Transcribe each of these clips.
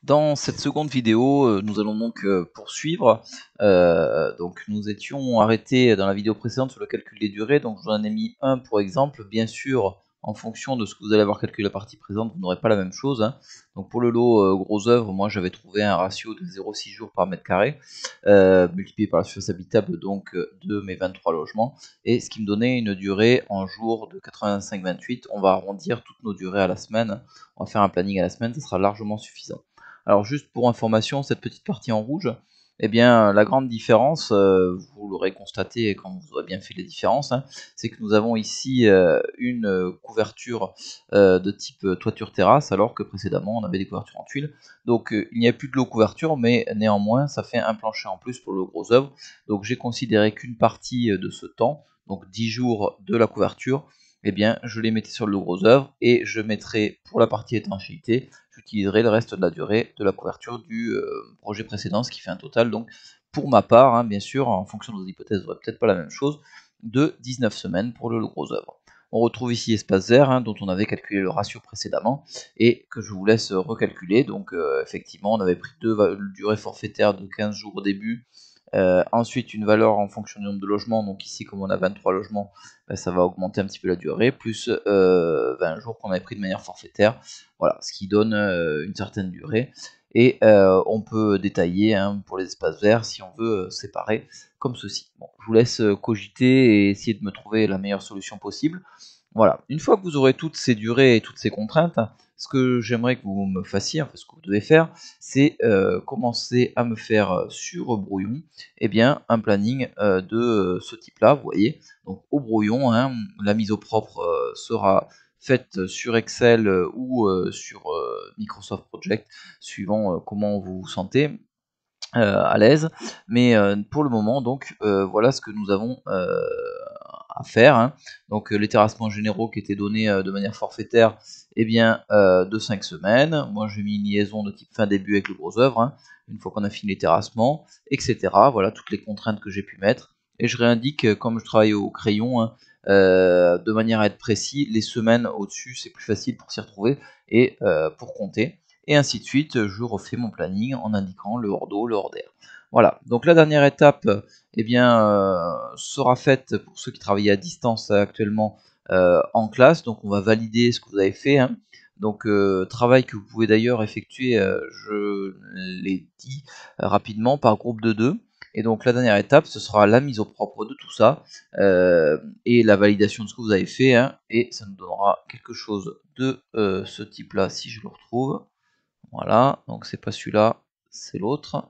Dans cette seconde vidéo, nous allons donc poursuivre. Donc nous étions arrêtés dans la vidéo précédente sur le calcul des durées, donc je vous en ai mis un pour exemple. Bien sûr, en fonction de ce que vous allez avoir calculé la partie présente, vous n'aurez pas la même chose, hein. Donc pour le lot gros œuvre, moi j'avais trouvé un ratio de 0,6 jours par mètre carré, multiplié par la surface habitable donc de mes 23 logements, et ce qui me donnait une durée en jours de 85,28. On va arrondir toutes nos durées à la semaine, on va faire un planning à la semaine, ça sera largement suffisant. Alors juste pour information, cette petite partie en rouge, eh bien la grande différence, vous l'aurez constaté quand vous aurez bien fait les différences, hein, c'est que nous avons ici une couverture de type toiture terrasse, alors que précédemment on avait des couvertures en tuiles. Donc il n'y a plus de l'eau couverture, mais néanmoins ça fait un plancher en plus pour le gros œuvre. Donc j'ai considéré qu'une partie de ce temps, donc 10 jours de la couverture, eh bien je les mettais sur le gros œuvre et je mettrai pour la partie étanchéité, j'utiliserai le reste de la durée de la couverture du projet précédent, ce qui fait un total, donc pour ma part, hein, bien sûr, en fonction de vos hypothèses, vous n'aurez peut-être pas la même chose, de 19 semaines pour le gros œuvre. On retrouve ici espace vert, hein, dont on avait calculé le ratio précédemment, et que je vous laisse recalculer. Donc effectivement, on avait pris deux durées forfaitaires de 15 jours au début, ensuite une valeur en fonction du nombre de logements, donc ici comme on a 23 logements, ça va augmenter un petit peu la durée, plus 20 jours qu'on avait pris de manière forfaitaire, voilà, ce qui donne une certaine durée. Et on peut détailler, hein, pour les espaces verts si on veut séparer comme ceci. Bon, je vous laisse cogiter et essayer de me trouver la meilleure solution possible. Voilà, une fois que vous aurez toutes ces durées et toutes ces contraintes, ce que j'aimerais que vous me fassiez, enfin ce que vous devez faire, c'est commencer à me faire sur brouillon, eh bien, un planning de ce type-là, vous voyez. Donc au brouillon, hein, la mise au propre sera faite sur Excel ou sur Microsoft Project, suivant comment vous vous sentez à l'aise. Mais pour le moment, donc, voilà ce que nous avons à faire, hein. Donc les terrassements généraux qui étaient donnés de manière forfaitaire, eh bien de 5 semaines. Moi j'ai mis une liaison de type fin début avec le gros œuvre, hein, une fois qu'on a fini les terrassements, etc. Voilà toutes les contraintes que j'ai pu mettre. Et je réindique, comme je travaille au crayon, hein, de manière à être précis, les semaines au-dessus, c'est plus facile pour s'y retrouver et pour compter. Et ainsi de suite, je refais mon planning en indiquant le hors d'eau, le hors d'air. Voilà, donc la dernière étape, eh bien, sera faite pour ceux qui travaillent à distance actuellement en classe. Donc on va valider ce que vous avez fait, hein. Donc travail que vous pouvez d'ailleurs effectuer, je l'ai dit rapidement, par groupe de 2. Et donc la dernière étape, ce sera la mise au propre de tout ça et la validation de ce que vous avez fait, hein, et ça nous donnera quelque chose de ce type-là si je le retrouve. Voilà, donc c'est pas celui-là, c'est l'autre.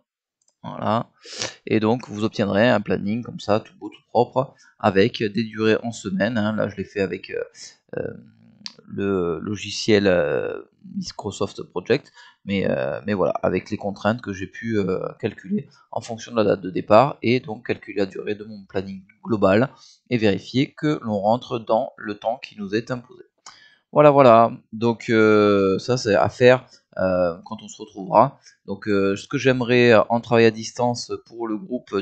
Voilà. Et donc vous obtiendrez un planning comme ça, tout beau, tout propre, avec des durées en semaine, hein. Là je l'ai fait avec le logiciel Microsoft Project, mais voilà, avec les contraintes que j'ai pu calculer en fonction de la date de départ, et donc calculer la durée de mon planning global, et vérifier que l'on rentre dans le temps qui nous est imposé. Voilà, voilà. Donc ça, c'est à faire quand on se retrouvera. Donc ce que j'aimerais en travail à distance pour le groupe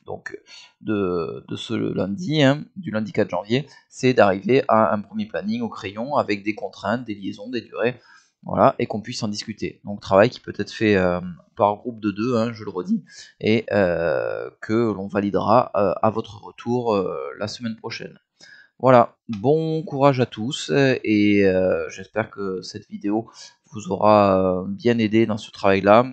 donc de ce lundi, hein, du lundi 4 janvier, c'est d'arriver à un premier planning au crayon avec des contraintes, des liaisons, des durées, voilà, et qu'on puisse en discuter. Donc travail qui peut être fait par groupe de 2, hein, je le redis, et que l'on validera à votre retour la semaine prochaine. Voilà, bon courage à tous et j'espère que cette vidéo vous aura bien aidé dans ce travail-là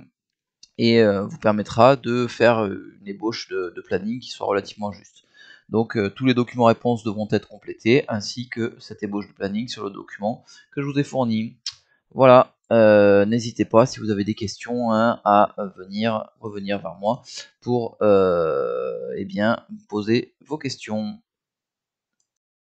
et vous permettra de faire une ébauche de planning qui soit relativement juste. Donc tous les documents réponses devront être complétés ainsi que cette ébauche de planning sur le document que je vous ai fourni. Voilà, n'hésitez pas si vous avez des questions, hein, à revenir vers moi pour eh bien poser vos questions.